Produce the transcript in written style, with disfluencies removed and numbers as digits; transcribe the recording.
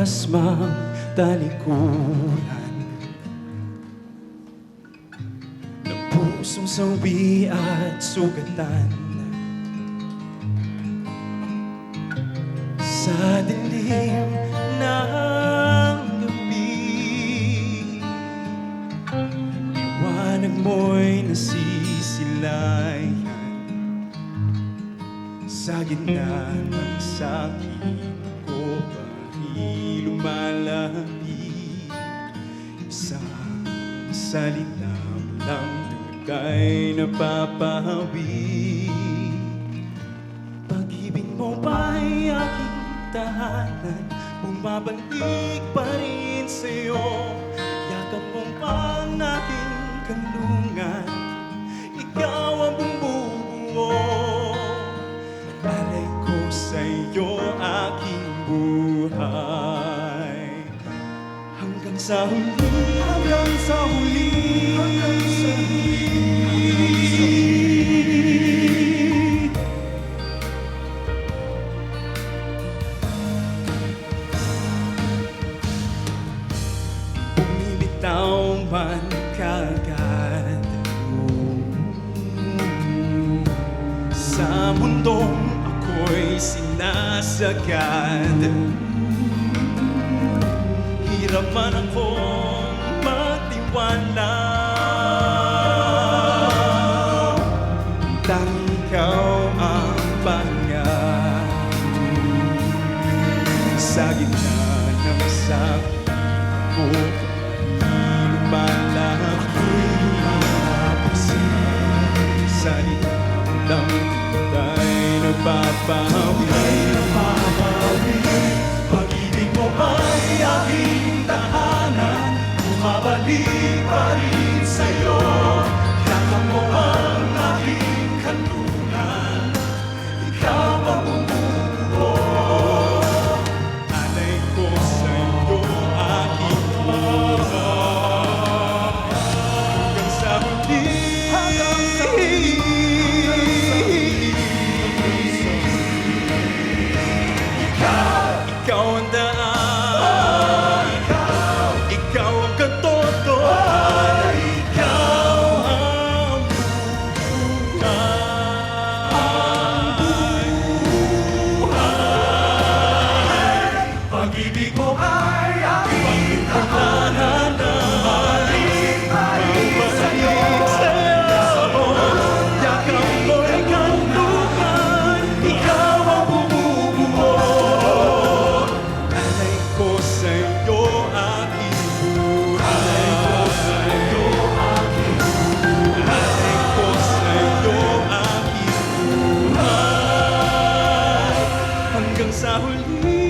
dasmang talikuran ng pusong sawi at sugatan. Sa dilim ng gabi, liwanag mo'y nasisilayan. Sa gitna ng sakit ko pa'y lumalapit, isang salita lang kay napapahawi. Pag-ibig mo ba'y aking tahanan, bumabalik pa rin sa'yo. Yakap mo pang aking kanlungan, ikaw ang bumubuo. Alay ko sa'yo aking buhay, hanggang sa huli, hanggang sa huli, hanggang sa huli. Bumibitaw man kaagad sa mundong ako'y sinasagad. Hirap man akong magtiwala, tanging ikaw ang pahinga. Sa gitna ng sakit ko lumalaki, salita lang tayo napapahawi. Pag-ibig mo ba'y aking tahanan, bumabalik pa rin sa'yo. Yakap mo ang aking kanlungan, ikaw ang bumubuo. Alay ko sa'yo aking buhay, hanggang sa huli, hanggang sa huli. Ikaw ang daan, ikaw ang katotohanan, ikaw ang buhay. Pag-ibig mo ay aking tahanan, bumabalik pa rin sa'yo. Yakap mo'y kanlungan, ikaw ang bumubuo. Alay ko sa'yo aking buhay, alay ko sa'yo aking buhay, hanggang sa huli.